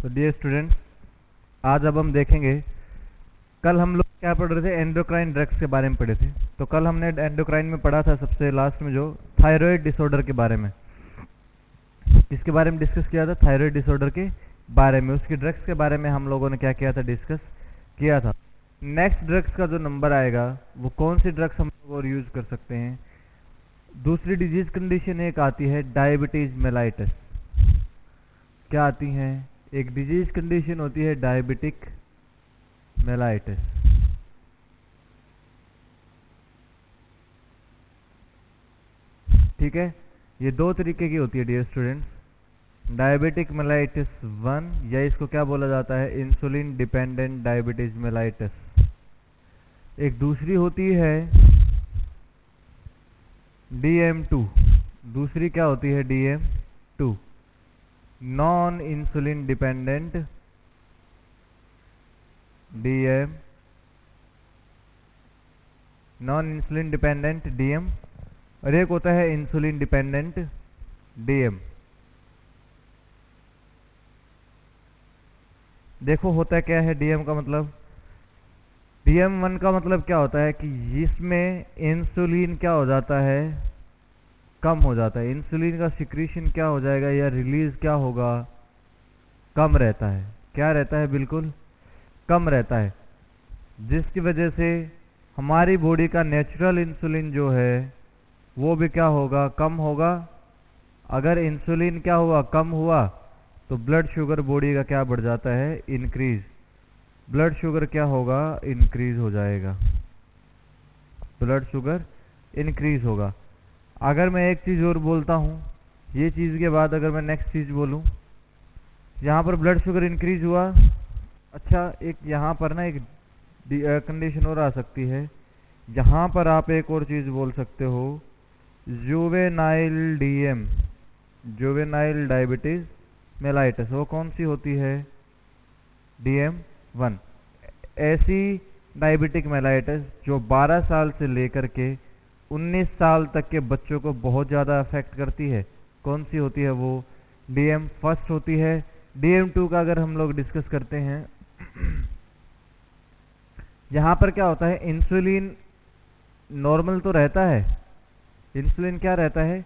तो dear students, आज अब हम देखेंगे, कल हम लोग क्या पढ़ रहे थे, एंडोक्राइन ड्रग्स के बारे में पढ़े थे। तो कल हमने एंडोक्राइन में पढ़ा था सबसे लास्ट में जो थायराइड डिसऑर्डर के बारे में, इसके बारे में डिस्कस किया था, थायराइड डिसऑर्डर के बारे में, उसकी ड्रग्स के बारे में हम लोगों ने क्या किया था, डिस्कस किया था। नेक्स्ट ड्रग्स का जो नंबर आएगा वो कौन सी ड्रग्स हम लोग और यूज कर सकते हैं। दूसरी डिजीज कंडीशन एक आती है डायबिटीज मेलाइटिस। क्या आती है, एक डिजीज कंडीशन होती है डायबिटिक मेलाइटिस। ठीक है, ये दो तरीके की होती है डियर स्टूडेंट्स, डायबिटिक मेलाइटिस 1, या इसको क्या बोला जाता है, इंसुलिन डिपेंडेंट डायबिटीज मेलाइटिस। एक दूसरी होती है DM2। दूसरी क्या होती है, DM2, non insulin dependent non insulin dependent DM, और एक होता है इंसुलिन डिपेंडेंट DM। देखो होता क्या है DM का मतलब, DM1 का मतलब क्या होता है कि इसमें इंसुलिन क्या हो जाता है, कम हो जाता है। इंसुलिन का सिक्रीशन क्या हो जाएगा या रिलीज क्या होगा, कम रहता है। क्या रहता है, बिल्कुल कम रहता है, जिसकी वजह से हमारी बॉडी का नेचुरल इंसुलिन जो है वो भी क्या होगा, कम होगा। अगर इंसुलिन क्या हुआ, कम हुआ, तो ब्लड शुगर बॉडी का क्या बढ़ जाता है, इंक्रीज। ब्लड शुगर क्या होगा, इंक्रीज हो जाएगा, ब्लड शुगर इंक्रीज होगा। अगर मैं एक चीज़ और बोलता हूँ, ये चीज़ के बाद अगर मैं नेक्स्ट चीज़ बोलूँ, यहाँ पर ब्लड शुगर इंक्रीज हुआ। अच्छा, एक यहाँ पर ना एक कंडीशन और आ सकती है, यहाँ पर आप एक और चीज़ बोल सकते हो, juvenile DM, juvenile diabetes mellitus. वो कौन सी होती है, DM1। ऐसी डायबिटिक मेलाइटिस जो 12 साल से लेकर के 19 साल तक के बच्चों को बहुत ज़्यादा अफेक्ट करती है, कौन सी होती है, वो DM1 होती है। DM2 का अगर हम लोग डिस्कस करते हैं, यहाँ पर क्या होता है, इंसुलिन नॉर्मल तो रहता है, इंसुलिन क्या रहता है,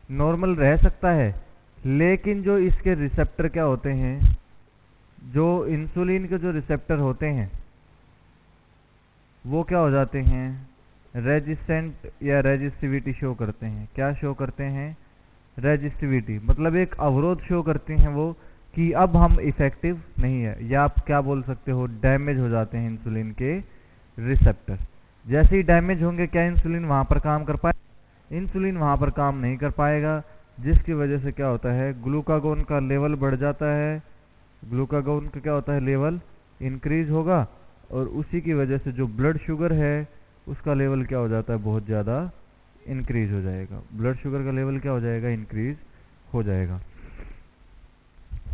नॉर्मल रह सकता है, लेकिन जो इसके रिसेप्टर क्या होते हैं, जो इंसुलिन के जो रिसेप्टर होते हैं वो क्या हो जाते हैं, रेजिस्टेंट या रेजिस्टिविटी शो करते हैं। क्या शो करते हैं, रेजिस्टिविटी, मतलब एक अवरोध शो करते हैं वो, कि अब हम इफेक्टिव नहीं है, या आप क्या बोल सकते हो, डैमेज हो जाते हैं इंसुलिन के रिसेप्टर। जैसे ही डैमेज होंगे, क्या इंसुलिन वहां पर काम कर पाएगा, इंसुलिन वहां पर काम नहीं कर पाएगा, जिसकी वजह से क्या होता है, ग्लूकागोन का लेवल बढ़ जाता है, ग्लूकागोन का क्या होता है, लेवल इंक्रीज होगा, और उसी की वजह से जो ब्लड शुगर है उसका लेवल क्या हो जाता है, बहुत ज़्यादा इंक्रीज हो जाएगा। ब्लड शुगर का लेवल क्या हो जाएगा, इंक्रीज हो जाएगा।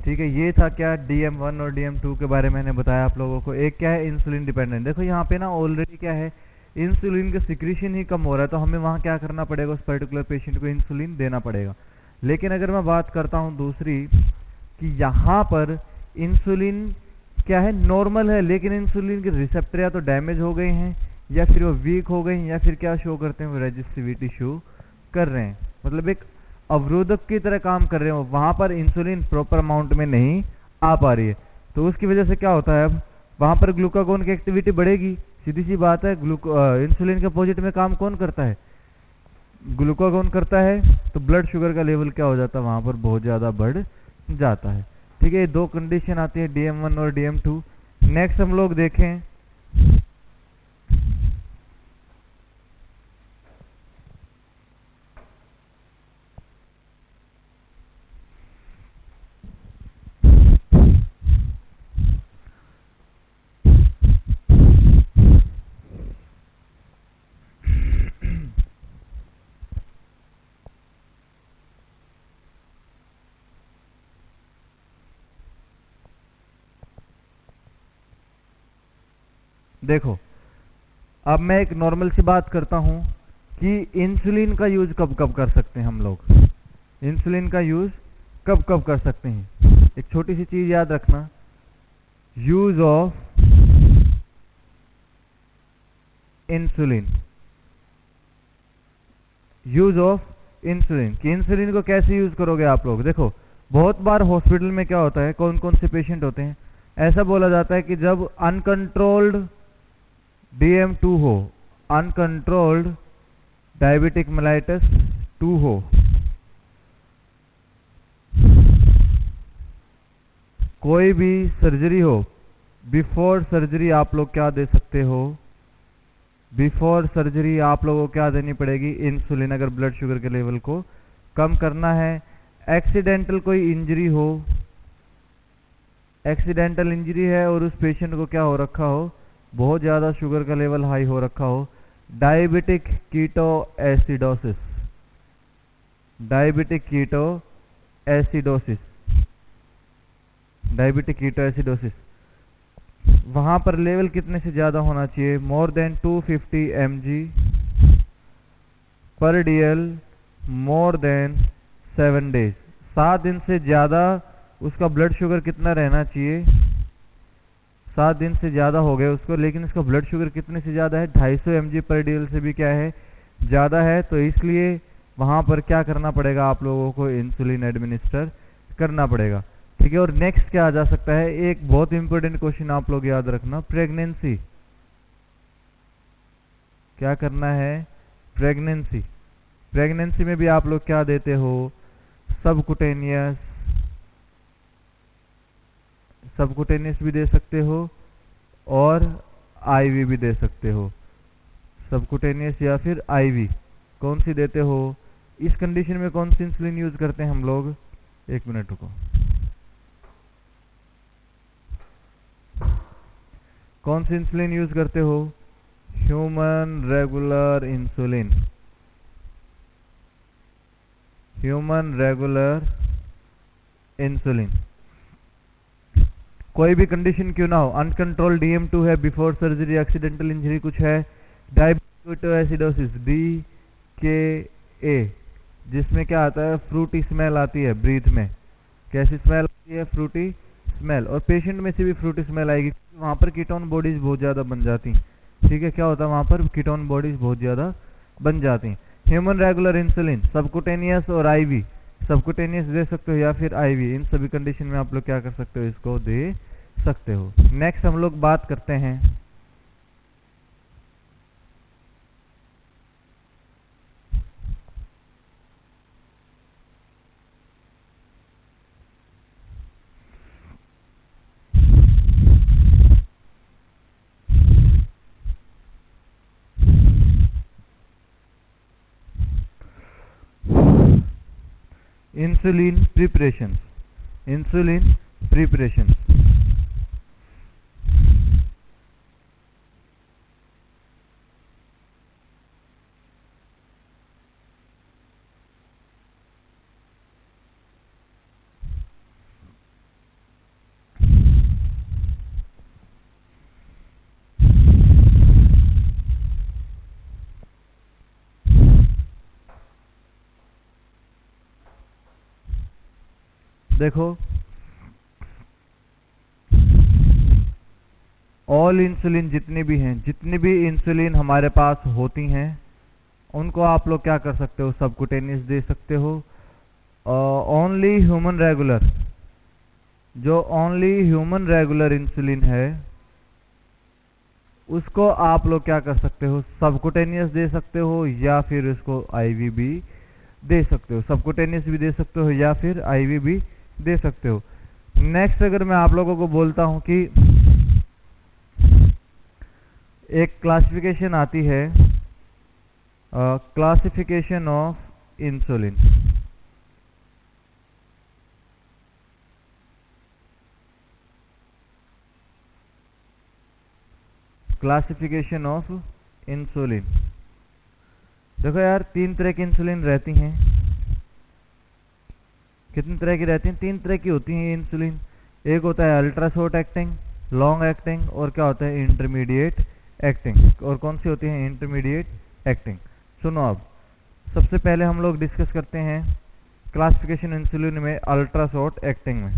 ठीक है, ये था क्या, DM1 और DM2 के बारे में मैंने बताया आप लोगों को। एक क्या है, इंसुलिन डिपेंडेंट। देखो यहाँ पे ना ऑलरेडी क्या है, इंसुलिन का सिक्रीशन ही कम हो रहा है, तो हमें वहाँ क्या करना पड़ेगा, उस पर्टिकुलर पेशेंट को इंसुलिन देना पड़ेगा। लेकिन अगर मैं बात करता हूँ दूसरी, कि यहाँ पर इंसुलिन क्या है, नॉर्मल है, लेकिन इंसुलिन के रिसेप्टर या तो डैमेज हो गए हैं, या फिर वो वीक हो गए हैं, या फिर क्या शो करते हैं, वो रेजिस्टिविटी शो कर रहे हैं, मतलब एक अवरोधक की तरह काम कर रहे हो। वहां पर इंसुलिन प्रॉपर अमाउंट में नहीं आ पा रही है, तो उसकी वजह से क्या होता है, अब वहां पर ग्लूकागोन की एक्टिविटी बढ़ेगी। सीधी सी बात है, इंसुलिन के अपोजिट में काम कौन करता है, ग्लूकागोन करता है, तो ब्लड शुगर का लेवल क्या हो जाता है, वहां पर बहुत ज़्यादा बढ़ जाता है। ठीक है, दो कंडीशन आती है, DM1 और DM2। नेक्स्ट हम लोग देखें, देखो अब मैं एक नॉर्मल सी बात करता हूं कि इंसुलिन का यूज कब कब कर सकते हैं हम लोग, इंसुलिन का यूज कब कब कर सकते हैं। एक छोटी सी चीज याद रखना, use of insulin, use of insulin कि इंसुलिन को कैसे यूज करोगे आप लोग। देखो बहुत बार हॉस्पिटल में क्या होता है, कौन कौन से पेशेंट होते हैं, ऐसा बोला जाता है कि जब अनकंट्रोल्ड DM2 हो, अनकंट्रोल्ड डायबिटिक मेलाइटस 2 हो, कोई भी सर्जरी हो, बिफोर सर्जरी आप लोग क्या दे सकते हो, बिफोर सर्जरी आप लोगों को क्या देनी पड़ेगी, इंसुलिन, अगर ब्लड शुगर के लेवल को कम करना है। एक्सीडेंटल कोई इंजरी हो, एक्सीडेंटल इंजरी है और उस पेशेंट को क्या हो रखा हो, बहुत ज़्यादा शुगर का लेवल हाई हो रखा हो, diabetic keto acidosis, diabetic keto acidosis, diabetic keto acidosis, वहां पर लेवल कितने से ज़्यादा होना चाहिए, मोर देन 250 mg पर DL मोर देन 7 days, 7 दिन से ज़्यादा उसका ब्लड शुगर कितना रहना चाहिए, 7 दिन से ज़्यादा हो गए उसको, लेकिन उसका ब्लड शुगर कितने से ज़्यादा है, 250 mg पर DL से भी क्या है, ज़्यादा है, तो इसलिए वहाँ पर क्या करना पड़ेगा आप लोगों को, इंसुलिन एडमिनिस्टर करना पड़ेगा। ठीक है, और नेक्स्ट क्या आ जा सकता है, एक बहुत इंपॉर्टेंट क्वेश्चन आप लोग याद रखना, प्रेगनेंसी, क्या करना है, प्रेगनेंसी, प्रेगनेंसी में भी आप लोग क्या देते हो, सबकुटेनियस, सबकुटेनियस भी दे सकते हो और IV भी दे सकते हो, सबकुटेनियस या फिर IV, कौन सी देते हो, इस कंडीशन में कौन सी इंसुलिन यूज करते हैं हम लोग, एक मिनट रुको, कौन सी इंसुलिन यूज करते हो, human regular insulin, human regular insulin. कोई भी कंडीशन क्यों ना हो, अनकंट्रोल DM2 है, बिफोर सर्जरी एक्सीडेंटल इंजरी कुछ है, डायबिटिक एसिडोसिस DKA, जिसमें क्या आता है, फ्रूटी स्मेल आती है ब्रीथ में, कैसी स्मेल आती है, फ्रूटी स्मेल, और पेशेंट में से भी फ्रूटी स्मेल आएगी, वहाँ पर कीटोन बॉडीज बहुत ज़्यादा बन जाती, ठीक है, क्या होता है वहाँ पर, कीटोन बॉडीज बहुत ज़्यादा बन जाती। ह्यूमन रेगुलर इंसुलिन, सबकुटेनियस और IV, सबकुटेनियस दे सकते हो या फिर IV, इन सभी कंडीशन में आप लोग क्या कर सकते हो, इसको दे सकते हो। नेक्स्ट हम लोग बात करते हैं इंसुलिन प्रिपरेशन, इंसुलिन प्रिपरेशन। देखो ऑल इंसुलिन जितनी भी हैं, जितनी भी इंसुलिन हमारे पास होती हैं, उनको आप लोग क्या कर सकते हो, सबकुटेनियस दे सकते हो। ओनली ह्यूमन रेगुलर, जो ओनली ह्यूमन रेगुलर इंसुलिन है उसको आप लोग क्या कर सकते हो, सबकुटेनियस दे सकते हो या फिर उसको IV भी दे सकते हो, सबकुटेनियस भी दे सकते हो या फिर IV भी दे सकते हो। नेक्स्ट अगर मैं आप लोगों को बोलता हूं कि एक क्लासिफिकेशन आती है, classification of insulin, classification of insulin. देखो यार 3 तरह की इंसुलिन रहती हैं, कितनी तरह की रहती हैं, 3 तरह की होती हैं इंसुलिन। एक होता है ultra short acting, long acting, और क्या होता है इंटरमीडिएट एक्टिंग। और कौन सी होती है इंटरमीडिएट एक्टिंग। सुनो अब सबसे पहले हम लोग डिस्कस करते हैं क्लासिफिकेशन इंसुलिन में अल्ट्रा शॉर्ट एक्टिंग में।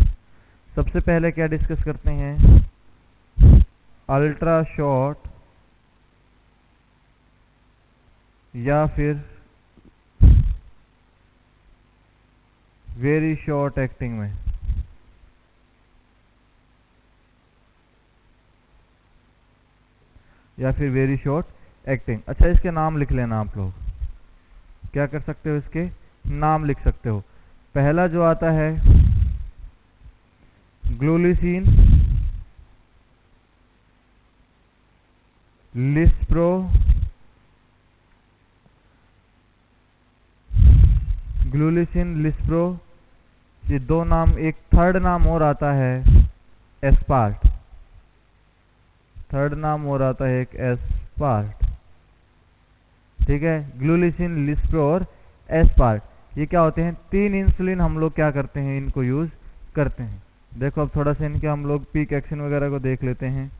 सबसे पहले क्या डिस्कस करते हैं, अल्ट्रा शॉर्ट या फिर वेरी शॉर्ट एक्टिंग में। या फिर वेरी शॉर्ट एक्टिंग। अच्छा, इसके नाम लिख लेना आप लोग, क्या कर सकते हो, इसके नाम लिख सकते हो। पहला जो आता है ग्लूलिसिन, लिस्प्रो, ग्लूलिसिन, लिस्प्रो, ये दो नाम। एक थर्ड नाम और आता है एस्पार्ट, थर्ड नाम और आता है एक एस्पार्ट। ठीक है, ग्लूलिसिन, लिस्प्रो और एस्पार्ट, ये क्या होते हैं, 3 इंसुलिन हम लोग क्या करते हैं, इनको यूज करते हैं। देखो अब थोड़ा सा इनके हम लोग पीक एक्शन वगैरह को देख लेते हैं।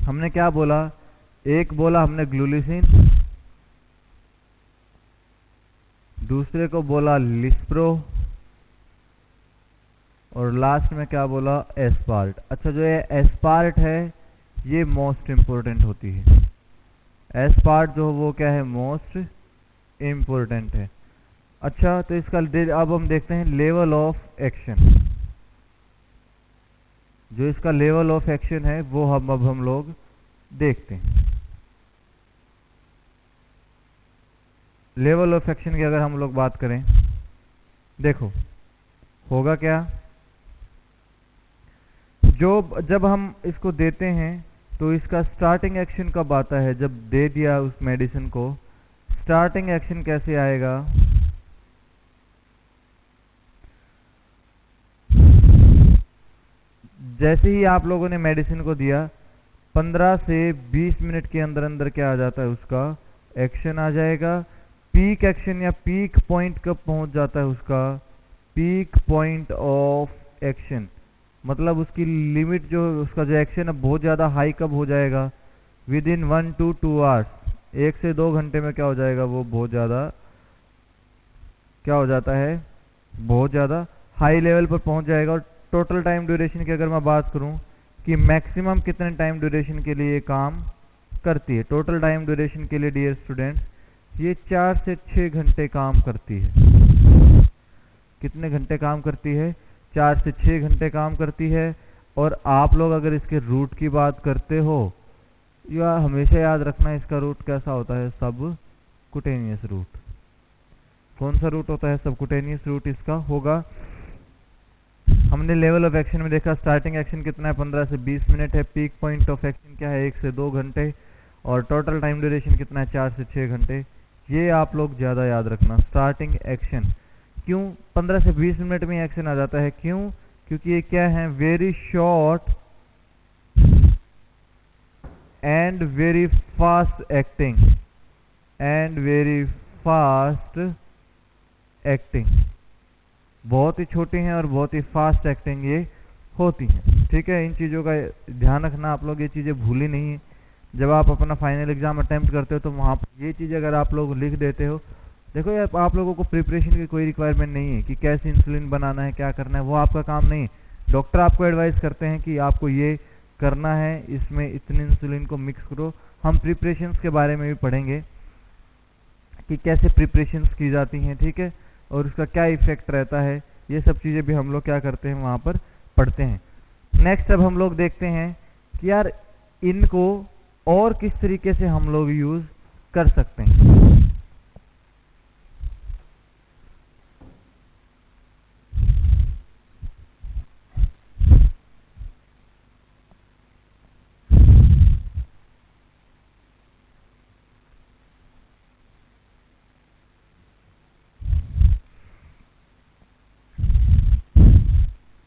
हमने क्या बोला, एक बोला हमने ग्लूलिसिन, दूसरे को बोला लिस्प्रो, और लास्ट में क्या बोला, एस्पार्ट। अच्छा, जो ये एस्पार्ट है ये मोस्ट इंपॉर्टेंट होती है। एस्पार्ट जो वो क्या है, मोस्ट इंपॉर्टेंट है। अच्छा, तो इसका अब हम देखते हैं लेवल ऑफ एक्शन। जो इसका लेवल ऑफ एक्शन है वो हम लोग देखते हैं। लेवल ऑफ एक्शन की अगर हम लोग बात करें, देखो होगा क्या, जब हम इसको देते हैं तो इसका स्टार्टिंग एक्शन कब आता है, जब दे दिया उस मेडिसिन को, स्टार्टिंग एक्शन कैसे आएगा, जैसे ही आप लोगों ने मेडिसिन को दिया 15 से 20 मिनट के अंदर अंदर क्या आ जाता है, उसका एक्शन आ जाएगा। पीक एक्शन या पीक पॉइंट कब पहुंच जाता है उसका, पीक पॉइंट ऑफ एक्शन, मतलब उसकी लिमिट जो उसका जो एक्शन है बहुत ज़्यादा हाई कब हो जाएगा, विद इन 1 to 2 आवर्स, 1 से 2 घंटे में क्या हो जाएगा, वो बहुत ज़्यादा क्या हो जाता है, बहुत ज़्यादा हाई लेवल पर पहुंच जाएगा। और टोटल टाइम ड्यूरेशन की अगर मैं बात करूं कि मैक्सिमम कितने टाइम ड्यूरेशन के लिए ये काम करती है, टोटल टाइम ड्यूरेशन के लिए डियर स्टूडेंट्स ये 4 से 6 घंटे काम करती है। कितने घंटे काम करती है, 4 से 6 घंटे काम करती है। और आप लोग अगर इसके रूट की बात करते हो, या हमेशा याद रखना इसका रूट कैसा होता है, सब कुटेनियस रूट। कौन सा रूट होता है, सब कुटेनियस रूट इसका होगा। हमने लेवल ऑफ एक्शन में देखा स्टार्टिंग एक्शन कितना है, 15 से 20 मिनट है। पीक पॉइंट ऑफ एक्शन क्या है, 1 से 2 घंटे। और टोटल टाइम ड्यूरेशन कितना है, 4 से 6 घंटे। ये आप लोग ज़्यादा याद रखना, स्टार्टिंग एक्शन। क्यों 15 से 20 मिनट में एक्शन आ जाता है, क्यों, क्योंकि ये क्या है, very short and very fast acting, and very fast acting, बहुत ही छोटी हैं और बहुत ही फास्ट एक्टिंग ये होती हैं। ठीक है, इन चीज़ों का ध्यान रखना आप लोग, ये चीज़ें भूली नहीं है। जब आप अपना फाइनल एग्जाम अटेम्प्ट करते हो तो वहाँ पर ये चीज़ अगर आप लोग लिख देते हो, देखो यार आप लोगों को प्रिपरेशन की कोई रिक्वायरमेंट नहीं है कि कैसे इंसुलिन बनाना है, क्या करना है, वो आपका काम नहीं है। डॉक्टर आपको एडवाइस करते हैं कि आपको ये करना है, इसमें इतने इंसुलिन को मिक्स करो। हम प्रिपरेशंस के बारे में भी पढ़ेंगे कि कैसे प्रिपरेशंस की जाती हैं, ठीक है, और उसका क्या इफेक्ट रहता है। ये सब चीज़ें भी हम लोग क्या करते हैं, वहाँ पर पढ़ते हैं। नेक्स्ट अब हम लोग देखते हैं कि यार इनको और किस तरीके से हम लोग यूज़ कर सकते हैं।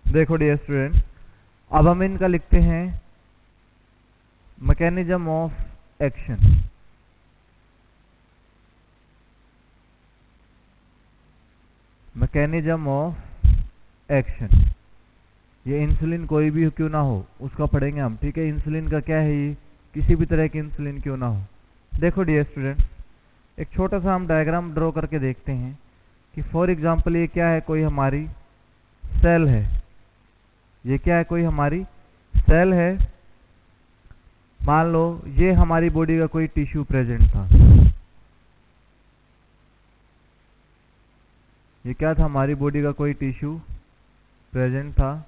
देखो डियर स्टूडेंट, अब हम इनका लिखते हैं mechanism of action. Mechanism of action ये इंसुलिन कोई भी क्यों ना हो उसका पढ़ेंगे हम, ठीक है। इंसुलिन का क्या है, ये किसी भी तरह की इंसुलिन क्यों ना हो। देखो डियर स्टूडेंट्स, एक छोटा सा हम डायग्राम ड्रॉ करके देखते हैं कि फॉर एग्जांपल ये क्या है, कोई हमारी सेल है। ये क्या है, कोई हमारी सेल है। मान लो ये हमारी बॉडी का कोई टिश्यू प्रेजेंट था। ये क्या था, हमारी बॉडी का कोई टिश्यू प्रेजेंट था।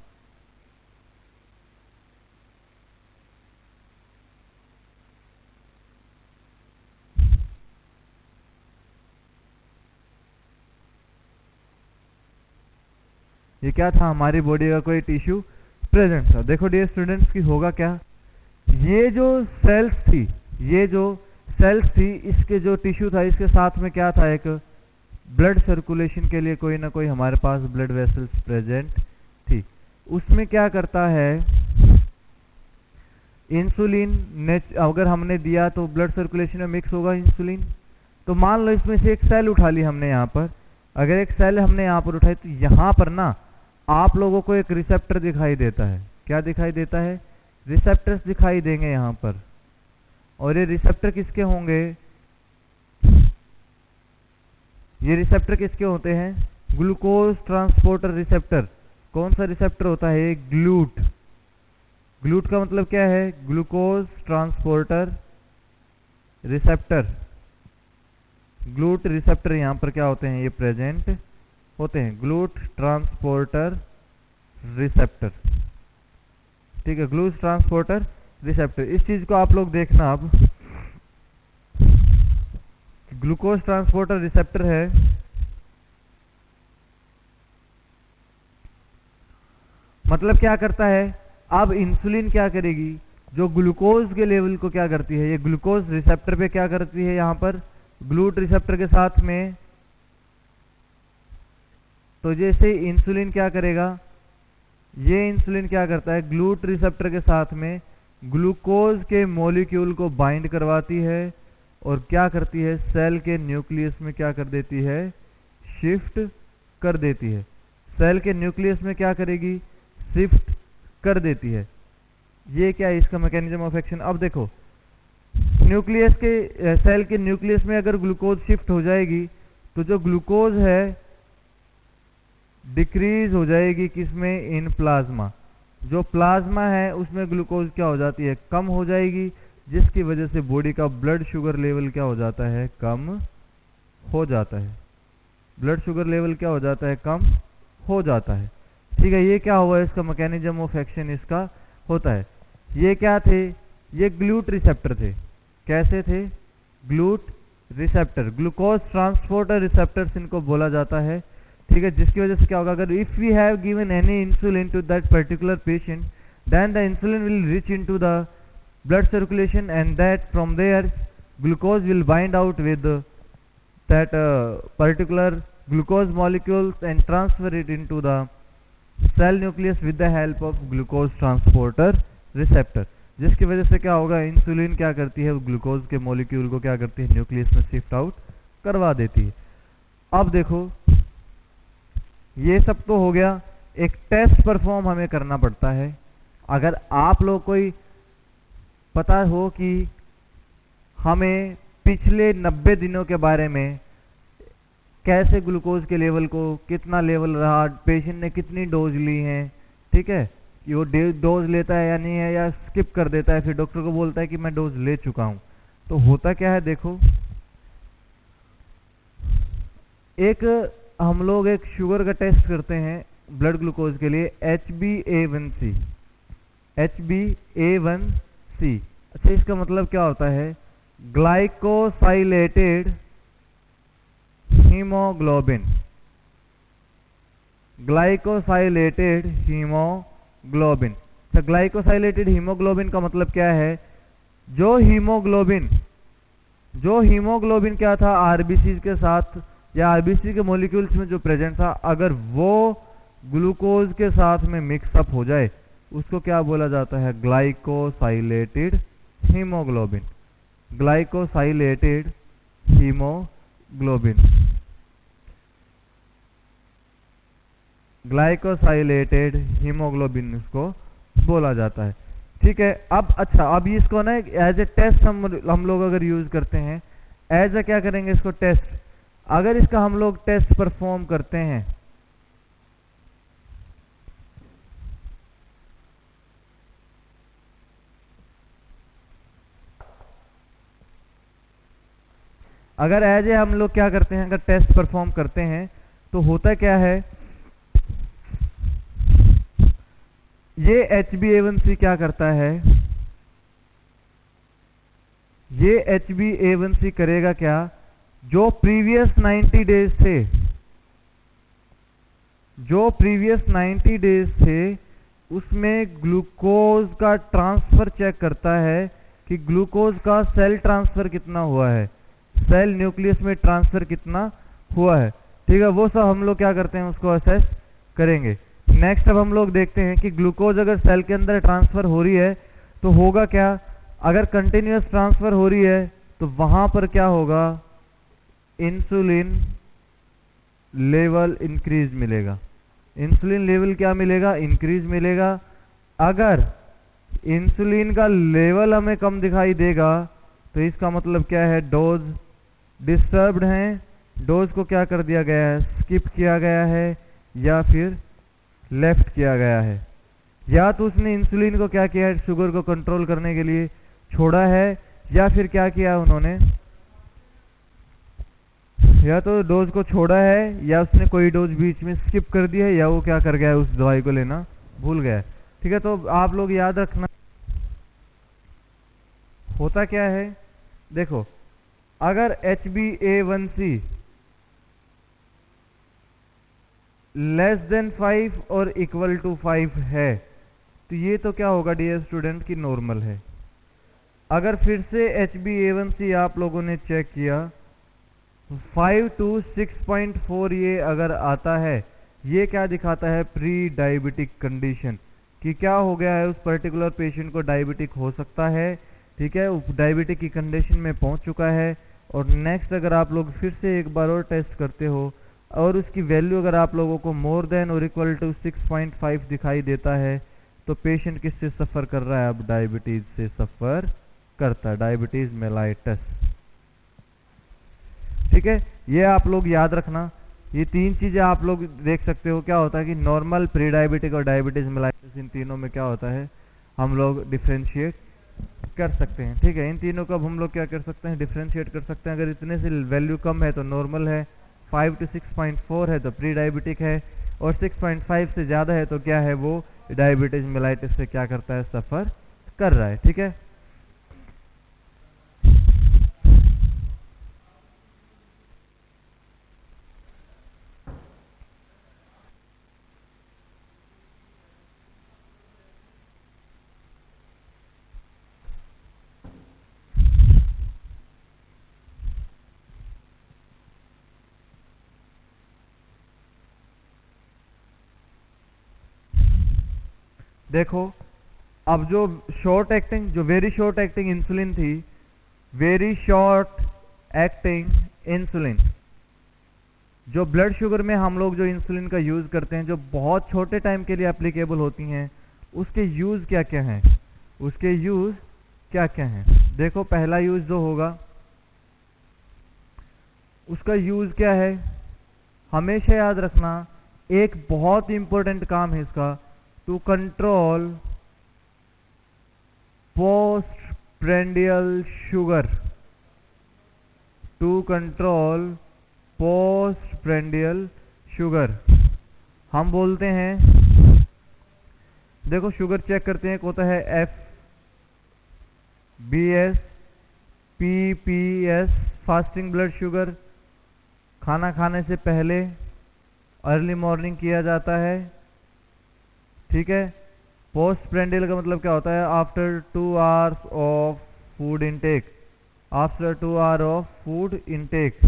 ये क्या था, हमारी बॉडी का कोई टिश्यू प्रेजेंट था। देखो डियर स्टूडेंट्स की होगा क्या, ये जो सेल्स थी, ये जो सेल्स थी, इसके जो टिश्यू था, इसके साथ में क्या था, एक ब्लड सर्कुलेशन के लिए कोई ना कोई हमारे पास ब्लड वेसल्स प्रेजेंट थी। उसमें क्या करता है, इंसुलिन अगर हमने दिया तो ब्लड सर्कुलेशन में मिक्स होगा इंसुलिन। तो मान लो इसमें से एक सेल उठा ली हमने यहाँ पर। अगर एक सेल हमने यहाँ पर उठाई तो यहाँ पर ना आप लोगों को एक रिसेप्टर दिखाई देता है। क्या दिखाई देता है, रिसेप्टर्स दिखाई देंगे यहाँ पर। और ये रिसेप्टर किसके होंगे, ये रिसेप्टर किसके होते हैं, ग्लूकोज ट्रांसपोर्टर रिसेप्टर। कौन सा रिसेप्टर होता है, ग्लूट। ग्लूट का मतलब क्या है, glucose transporter receptor. GLUT receptor यहाँ पर क्या होते हैं, ये प्रेजेंट होते हैं, ग्लूट ट्रांसपोर्टर रिसेप्टर। ठीक है, ग्लूकोज ट्रांसपोर्टर रिसेप्टर। इस चीज को आप लोग देखना, अब ग्लूकोज ट्रांसपोर्टर रिसेप्टर है, मतलब क्या करता है, अब इंसुलिन क्या करेगी, जो ग्लूकोज के लेवल को क्या करती है, ये ग्लूकोज रिसेप्टर पे क्या करती है, यहाँ पर ग्लूट रिसेप्टर के साथ में। तो जैसे इंसुलिन क्या करेगा, ये इंसुलिन क्या करता है, ग्लूट रिसेप्टर के साथ में ग्लूकोज के मॉलिक्यूल को बाइंड करवाती है और क्या करती है, सेल के न्यूक्लियस में क्या कर देती है, शिफ्ट कर देती है। सेल के न्यूक्लियस में क्या करेगी, शिफ्ट कर देती है। ये क्या है, इसका मैकेनिज्म ऑफ एक्शन। अब देखो, न्यूक्लियस के सेल के न्यूक्लियस में अगर ग्लूकोज शिफ्ट हो जाएगी तो जो ग्लूकोज है डिक्रीज हो जाएगी, किसमें, इन प्लाज्मा। जो प्लाज्मा है उसमें ग्लूकोज क्या हो जाती है, कम हो जाएगी, जिसकी वजह से बॉडी का ब्लड शुगर लेवल क्या हो जाता है, कम हो जाता है। ब्लड शुगर लेवल क्या हो जाता है, कम हो जाता है। ठीक है, ये क्या हुआ, इसका मैकेनिज्म ऑफ एक्शन इसका होता है। ये क्या थे, ये ग्लूट रिसेप्टर थे। कैसे थे, GLUT receptor, glucose transporter receptors इनको बोला जाता है। ठीक है, जिसकी वजह से क्या होगा, अगर if we have given any insulin to that particular patient, then the insulin will reach into the blood circulation, and that from there glucose will bind out with that particular glucose molecules and transfer it into the cell nucleus with the help of glucose transporter receptor। जिसकी वजह से क्या होगा, insulin क्या करती है, glucose के molecule को क्या करती है, न्यूक्लियस में शिफ्ट आउट करवा देती है। अब देखो, ये सब तो हो गया, एक टेस्ट परफॉर्म हमें करना पड़ता है। अगर आप लोग कोई पता हो कि हमें पिछले 90 दिनों के बारे में, कैसे ग्लूकोज के लेवल को, कितना लेवल रहा, पेशेंट ने कितनी डोज ली है, ठीक है, कि वो डोज लेता है या नहीं है, या स्किप कर देता है, फिर डॉक्टर को बोलता है कि मैं डोज ले चुका हूं। तो होता क्या है, देखो, एक हम लोग एक शुगर का टेस्ट करते हैं ब्लड ग्लूकोज के लिए, HbA1c। HbA1c, अच्छा, इसका मतलब क्या होता है, ग्लाइकोसाइलेटेड हीमोग्लोबिन। Glycosylated haemoglobin. तो ग्लाइकोसाइलेटेड हीमोग्लोबिन का मतलब क्या है, जो हीमोग्लोबिन क्या था, आरबीसी के साथ या आरबीसी के मॉलिक्यूल्स में जो प्रेजेंट था, अगर वो ग्लूकोज के साथ में मिक्सअप हो जाए, उसको क्या बोला जाता है, glycosylated haemoglobin. Glycosylated haemoglobin. Glycosylated haemoglobin उसको बोला जाता है। ठीक है, अब अच्छा, अब इसको ना एज ए टेस्ट हम लोग अगर यूज करते हैं, एज ए क्या करेंगे इसको टेस्ट, अगर इसका हम लोग टेस्ट परफॉर्म करते हैं, अगर एज ए हम लोग क्या करते हैं, अगर टेस्ट परफॉर्म करते हैं तो होता क्या है, ये HbA1c क्या करता है, ये HbA1c करेगा क्या, जो प्रीवियस 90 डेज थे, जो प्रीवियस 90 डेज थे उसमें ग्लूकोज का ट्रांसफर चेक करता है कि ग्लूकोज का सेल ट्रांसफर कितना हुआ है, सेल न्यूक्लियस में ट्रांसफर कितना हुआ है। ठीक है, वो सब हम लोग क्या करते हैं, उसको असेस करेंगे। नेक्स्ट अब हम लोग देखते हैं कि ग्लूकोज अगर सेल के अंदर ट्रांसफर हो रही है तो होगा क्या, अगर कंटिन्यूअस ट्रांसफर हो रही है तो वहां पर क्या होगा, इंसुलिन लेवल इंक्रीज मिलेगा, इंसुलिन लेवल क्या मिलेगा, इंक्रीज मिलेगा। अगर इंसुलिन का लेवल हमें कम दिखाई देगा तो इसका मतलब क्या है, डोज डिस्टर्ब्ड है, डोज को क्या कर दिया गया है, स्किप किया गया है या फिर लेफ्ट किया गया है, या तो उसने इंसुलिन को क्या किया है, शुगर को कंट्रोल करने के लिए छोड़ा है, या फिर क्या किया उन्होंने, या तो डोज को छोड़ा है या उसने कोई डोज बीच में स्किप कर दी है, या वो क्या कर गया है, उस दवाई को लेना भूल गया है। ठीक है, तो आप लोग याद रखना होता क्या है, देखो अगर HbA1c लेस देन 5 और इक्वल टू 5 है तो ये तो क्या होगा डियर स्टूडेंट की नॉर्मल है। अगर फिर से HbA1c आप लोगों ने चेक किया 5 to 6.4 ये अगर आता है, ये क्या दिखाता है, प्री डायबिटिक कंडीशन, कि क्या हो गया है, उस पर्टिकुलर पेशेंट को डायबिटिक हो सकता है। ठीक है, डायबिटिक की कंडीशन में पहुंच चुका है। और नेक्स्ट अगर आप लोग फिर से एक बार और टेस्ट करते हो और उसकी वैल्यू अगर आप लोगों को मोर देन और इक्वल टू 6.5 दिखाई देता है तो पेशेंट किससे सफ़र कर रहा है, अब डायबिटीज से सफ़र करता है, डायबिटीज मेलाइटस। ठीक है, ये आप लोग याद रखना, ये तीन चीजें आप लोग देख सकते हो। क्या होता है कि नॉर्मल, प्री डायबिटिक और डायबिटीज मेलाइटस, इन तीनों में क्या होता है, हम लोग डिफ्रेंशिएट कर सकते हैं। ठीक है, इन तीनों को अब हम लोग क्या कर सकते हैं, डिफ्रेंशिएट कर सकते हैं। अगर इतने से वैल्यू कम है तो नॉर्मल है, 5 to 6.4 है तो प्री डायबिटिक है, और 6.5 से ज़्यादा है तो क्या है, वो डायबिटीज मेलाइटिस से क्या करता है, सफ़र कर रहा है। ठीक है, देखो अब जो शॉर्ट एक्टिंग, जो वेरी शॉर्ट एक्टिंग इंसुलिन थी, वेरी शॉर्ट एक्टिंग इंसुलिन, जो ब्लड शुगर में हम लोग जो इंसुलिन का यूज करते हैं, जो बहुत छोटे टाइम के लिए एप्लीकेबल होती हैं, उसके यूज क्या क्या हैं, उसके यूज क्या क्या हैं। देखो पहला यूज जो होगा उसका यूज क्या है, हमेशा याद रखना, एक बहुत इंपॉर्टेंट काम है इसका, to control postprandial sugar, to control postprandial sugar. हम बोलते हैं, देखो शुगर चेक करते हैं, एक होता है FBS, PPS, fasting blood sugar, खाना खाने से पहले अर्ली मॉर्निंग किया जाता है। ठीक है, पोस्ट प्रेंडियल का मतलब क्या होता है, after 2 hours of food intake, after 2 hours of food intake.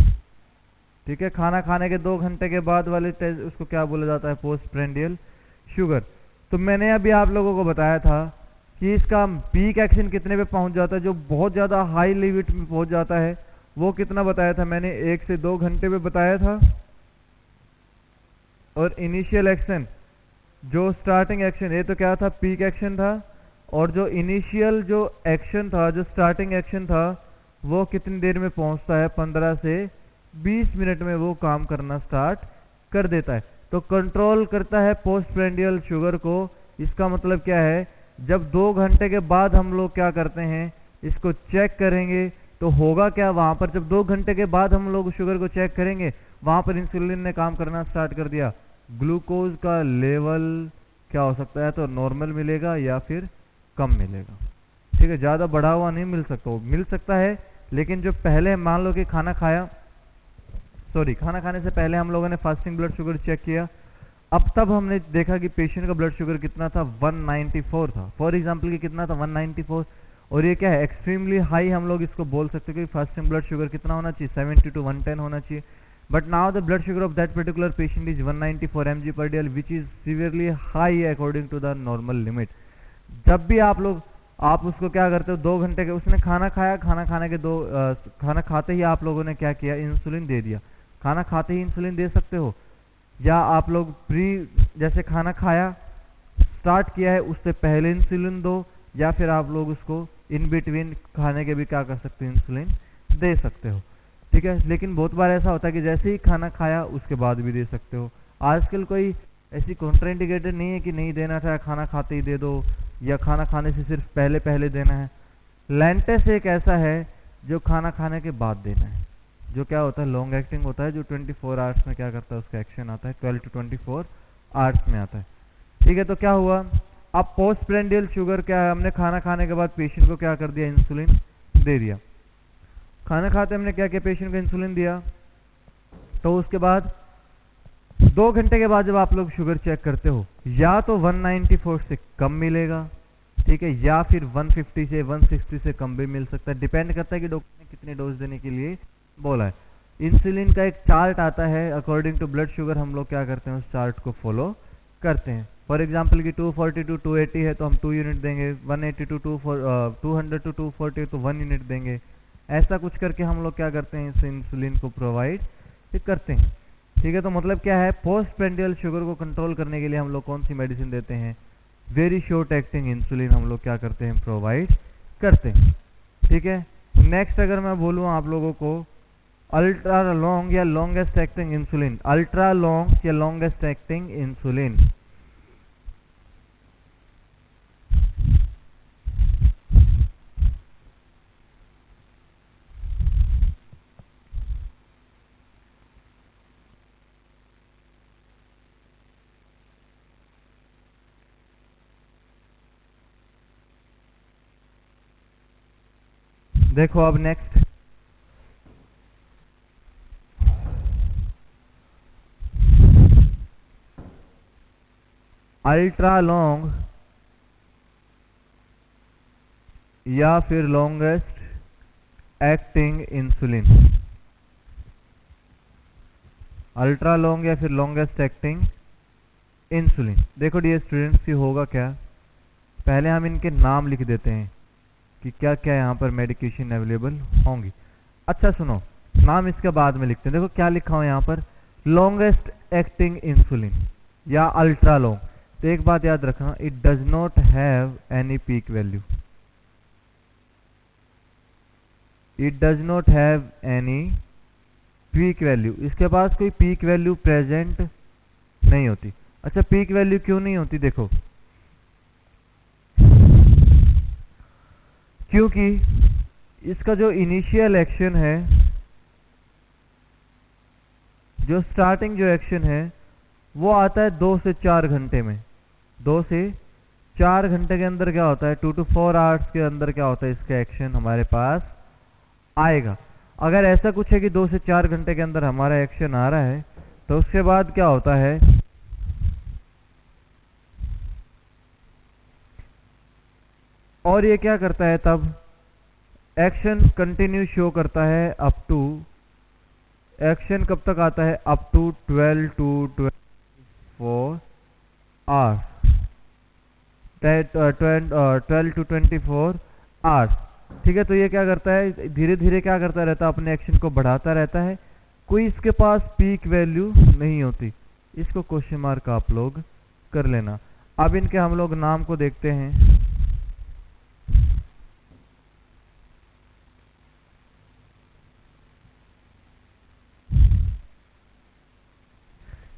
ठीक है, खाना खाने के 2 घंटे के बाद वाले टेस्ट, उसको क्या बोला जाता है, पोस्ट प्रेंडियल शुगर। तो मैंने अभी आप लोगों को बताया था कि इसका पीक एक्शन कितने पे पहुंच जाता है, जो बहुत ज़्यादा हाई लिमिट में पहुंच जाता है, वो कितना बताया था मैंने, 1 से 2 घंटे पे बताया था। और इनिशियल एक्शन, जो स्टार्टिंग एक्शन, ये तो क्या था, पीक एक्शन था, और जो इनिशियल जो एक्शन था, जो स्टार्टिंग एक्शन था, वो कितनी देर में पहुंचता है, 15 से 20 मिनट में वो काम करना स्टार्ट कर देता है। तो कंट्रोल करता है पोस्टप्रांडियल शुगर को। इसका मतलब क्या है, जब 2 घंटे के बाद हम लोग क्या करते हैं, इसको चेक करेंगे, तो होगा क्या वहां पर, जब 2 घंटे के बाद हम लोग शुगर को चेक करेंगे, वहां पर इंसुलिन ने काम करना स्टार्ट कर दिया। ग्लूकोज का लेवल क्या हो सकता है, तो नॉर्मल मिलेगा या फिर कम मिलेगा। ठीक है, ज़्यादा बढ़ा हुआ नहीं मिल सकता, वो मिल सकता है, लेकिन जो पहले मान लो कि खाना खाने से पहले हम लोगों ने फास्टिंग ब्लड शुगर चेक किया, अब तब हमने देखा कि पेशेंट का ब्लड शुगर कितना था, 194 था फॉर एग्जांपल, कि कितना था, 194। और ये क्या है, एक्सट्रीमली हाई हम लोग इसको बोल सकते हैं कि फास्टिंग ब्लड शुगर कितना होना चाहिए, 70 to 110 होना चाहिए। But now the blood sugar of that particular patient is 194 mg/dl, which is severely high according to the normal limit. जब भी आप उसको क्या करते हो, 2 घंटे के, उसने खाना खाया, खाना खाते ही आप लोगों ने क्या किया, इंसुलिन दे दिया। खाना खाते ही इंसुलिन दे सकते हो, या आप लोग जैसे खाना खाया स्टार्ट किया है उससे पहले इंसुलिन दो, या फिर आप लोग उसको इन बिटवीन खाने के भी क्या कर सकते हो, इंसुलिन दे सकते हो। ठीक है, लेकिन बहुत बार ऐसा होता है कि जैसे ही खाना खाया उसके बाद भी दे सकते हो। आजकल कोई ऐसी कॉन्ट्राइंडिकेटेड नहीं है कि नहीं देना था, खाना खाते ही दे दो, या खाना खाने से सिर्फ पहले देना है। लैंटेस एक ऐसा है जो खाना खाने के बाद देना है, जो क्या होता है, लॉन्ग एक्टिंग होता है, जो 24 आवर्स में क्या करता है, उसका एक्शन आता है, 12 to 24 आवर्स में आता है। ठीक है, तो क्या हुआ, अब पोस्टप्रांडियल शुगर क्या है, हमने खाना खाने के बाद पेशेंट को क्या कर दिया, इंसुलिन दे दिया। खाना खाते हमने क्या किया, पेशेंट को इंसुलिन दिया, तो उसके बाद 2 घंटे के बाद जब आप लोग शुगर चेक करते हो, या तो 194 से कम मिलेगा, ठीक है, या फिर 150 से 160 से कम भी मिल सकता है, डिपेंड करता है कि डॉक्टर ने कितनी डोज देने के लिए बोला है। इंसुलिन का एक चार्ट आता है, अकॉर्डिंग टू ब्लड शुगर हम लोग क्या करते हैं, उस चार्ट को फॉलो करते हैं। फॉर एग्जाम्पल की 240 to 280 है तो हम 2 यूनिट देंगे, 180 to 200 to 240 तो 1 यूनिट देंगे। ऐसा कुछ करके हम लोग क्या करते हैं, इस इंसुलिन को प्रोवाइड करते हैं। ठीक है, तो मतलब क्या है, पोस्टप्रांडियल शुगर को कंट्रोल करने के लिए हम लोग कौन सी मेडिसिन देते हैं, वेरी शॉर्ट एक्टिंग इंसुलिन हम लोग क्या करते हैं, प्रोवाइड करते हैं। ठीक है, नेक्स्ट अगर मैं बोलूँ आप लोगों को, अल्ट्रा लॉन्ग या longest acting insulin, ultra long या लॉन्गेस्ट एक्टिंग इंसुलिन। देखो अब नेक्स्ट, अल्ट्रा लॉन्ग या फिर longest acting insulin, ultra long या फिर लॉन्गेस्ट एक्टिंग इंसुलिन। देखो डियर स्टूडेंट्स, ये होगा क्या, पहले हम इनके नाम लिख देते हैं कि क्या क्या यहाँ पर मेडिकेशन अवेलेबल होंगी। अच्छा सुनो, नाम इसके बाद में लिखते हैं। देखो क्या लिखा हो यहाँ पर, लॉन्गेस्ट एक्टिंग इंसुलिन या अल्ट्रा लॉन्ग। तो एक बात याद रखना, it does not have any peak value, it does not have any peak value, इसके पास कोई पीक वैल्यू प्रेजेंट नहीं होती। अच्छा पीक वैल्यू क्यों नहीं होती, देखो क्योंकि इसका जो इनिशियल एक्शन है, जो स्टार्टिंग जो एक्शन है वो आता है 2 से 4 घंटे में। 2 से 4 घंटे के अंदर क्या होता है, 2 to 4 आवर्स के अंदर क्या होता है, इसका एक्शन हमारे पास आएगा। अगर ऐसा कुछ है कि 2 से 4 घंटे के अंदर हमारा एक्शन आ रहा है, तो उसके बाद क्या होता है, और ये क्या करता है, तब एक्शन कंटिन्यू शो करता है अप टू, एक्शन कब तक आता है, up to 12 to 24 hours, 12 to 24 hours. ठीक है, तो ये क्या करता है, धीरे धीरे क्या करता रहता है, अपने एक्शन को बढ़ाता रहता है। कोई इसके पास पीक वैल्यू नहीं होती, इसको क्वेश्चन मार्क आप लोग कर लेना। अब इनके हम लोग नाम को देखते हैं।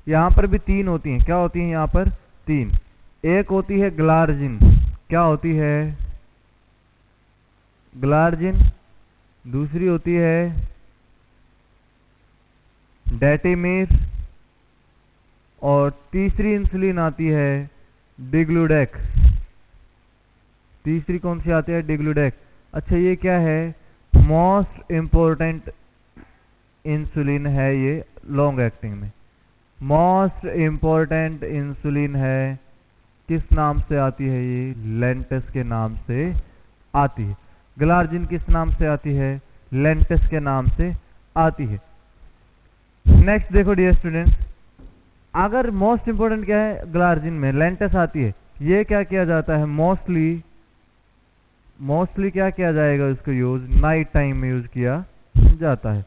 यहां पर भी 3 होती हैं। क्या होती हैं यहां पर? 3। एक होती है ग्लार्जिन। क्या होती है? ग्लार्जिन। दूसरी होती है डेटिमीर। और तीसरी इंसुलिन आती है डिग्लूडेक्स। तीसरी कौन सी आती है? डिग्लूडेक्स। अच्छा, ये क्या है? मोस्ट इंपॉर्टेंट इंसुलिन है ये लॉन्ग एक्टिंग में। मोस्ट इंपॉर्टेंट इंसुलिन है। किस नाम से आती है ये? लेंटस के नाम से आती है। ग्लार्जिन किस नाम से आती है? लेंटस के नाम से आती है। नेक्स्ट देखो डियर स्टूडेंट्स, अगर मोस्ट इंपॉर्टेंट क्या है? ग्लार्जिन में लेंटस आती है। ये क्या किया जाता है? मोस्टली क्या किया जाएगा? इसको यूज नाइट टाइम में यूज किया जाता है।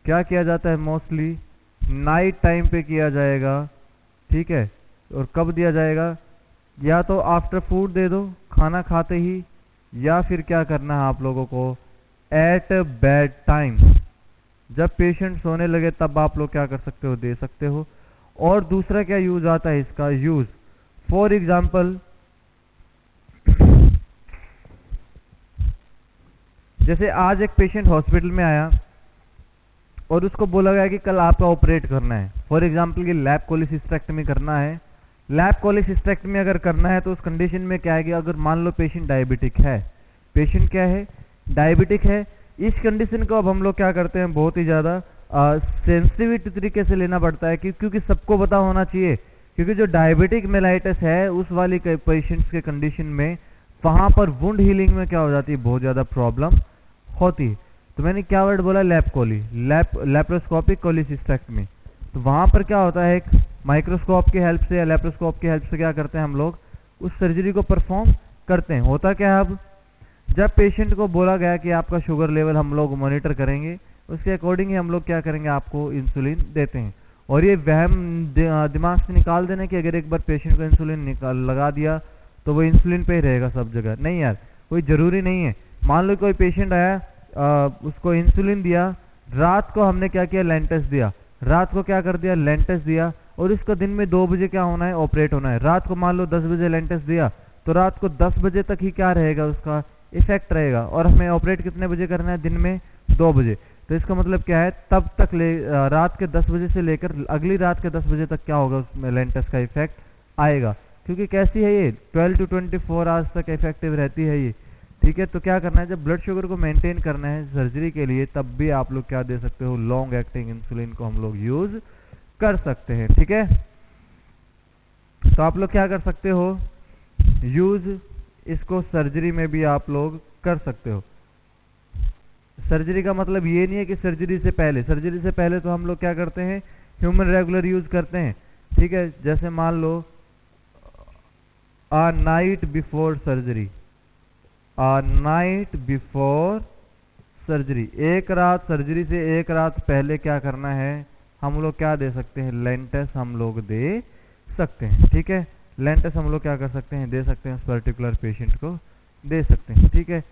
क्या किया जाता है? मोस्टली नाइट टाइम पे किया जाएगा। ठीक है, और कब दिया जाएगा? या तो आफ्टर फूड दे दो, खाना खाते ही, या फिर क्या करना है आप लोगों को? एट बेड टाइम, जब पेशेंट सोने लगे तब आप लोग क्या कर सकते हो? दे सकते हो। और दूसरा क्या यूज आता है इसका? यूज फॉर एग्जाम्पल, जैसे आज एक पेशेंट हॉस्पिटल में आया और उसको बोला गया कि कल आपका ऑपरेट करना है। फॉर एग्जाम्पल, ये लैप कोलिसिस्टेक्टमी करना है। लैप कोलिसिस्टेक्टमी अगर करना है तो उस कंडीशन में क्या है कि अगर मान लो पेशेंट डायबिटिक है, पेशेंट क्या है? डायबिटिक है। इस कंडीशन को अब हम लोग क्या करते हैं? बहुत ही ज़्यादा सेंसिटिविटी तरीके से लेना पड़ता है, क्योंकि सबको पता होना चाहिए, क्योंकि जो डायबिटिक मेलाइटिस है उस वाली पेशेंट्स के कंडीशन में वहाँ पर वुंड हीलिंग में क्या हो जाती है? बहुत ज़्यादा प्रॉब्लम होती है। तो मैंने क्या वर्ड बोला? Laparoscopic cholecystectomy. तो वहाँ पर क्या होता है? एक माइक्रोस्कोप की हेल्प से या लैप्रोस्कोप की हेल्प से क्या करते हैं हम लोग? उस सर्जरी को परफॉर्म करते हैं। होता क्या है, अब जब पेशेंट को बोला गया कि आपका शुगर लेवल हम लोग मॉनिटर करेंगे, उसके अकॉर्डिंग ही हम लोग क्या करेंगे? आपको इंसुलिन देते हैं। और ये वहम दिमाग से निकाल देना कि अगर एक बार पेशेंट को इंसुलिन लगा दिया तो वो इंसुलिन पे ही रहेगा सब जगह। नहीं यार, कोई ज़रूरी नहीं है। मान लो कोई पेशेंट आया, उसको इंसुलिन दिया, रात को हमने क्या किया? लेंटस दिया। रात को क्या कर दिया? लेंटस दिया। और इसको दिन में 2 बजे क्या होना है? ऑपरेट होना है। रात को मान लो 10 बजे लेंटस दिया, तो रात को 10 बजे तक ही क्या रहेगा? उसका इफेक्ट रहेगा। और हमें ऑपरेट कितने बजे करना है? दिन में 2 बजे। तो इसका मतलब क्या है? तब तक रात के 10 बजे से लेकर अगली रात के 10 बजे तक क्या होगा? उसमें लेंटस का इफेक्ट आएगा। क्योंकि कैसी है ये? 12 to 24 आवर्स तक इफेक्टिव रहती है ये। ठीक है, तो क्या करना है? जब ब्लड शुगर को मेंटेन करना है सर्जरी के लिए, तब भी आप लोग क्या दे सकते हो? लॉन्ग एक्टिंग इंसुलिन को हम लोग यूज कर सकते हैं। ठीक है, तो आप लोग क्या कर सकते हो? यूज इसको सर्जरी में भी आप लोग कर सकते हो। सर्जरी का मतलब ये नहीं है कि सर्जरी से पहले। सर्जरी से पहले तो हम लोग क्या करते हैं? ह्यूमन रेगुलर यूज करते हैं। ठीक है, जैसे मान लो आ नाइट बिफोर सर्जरी, आ नाइट बिफोर सर्जरी, एक रात सर्जरी से एक रात पहले क्या करना है? हम लोग क्या दे सकते हैं? लेंटस हम लोग दे सकते हैं। ठीक है, लेंटस हम लोग क्या कर सकते हैं? दे सकते हैं, उस पर्टिकुलर पेशेंट को दे सकते हैं। ठीक है।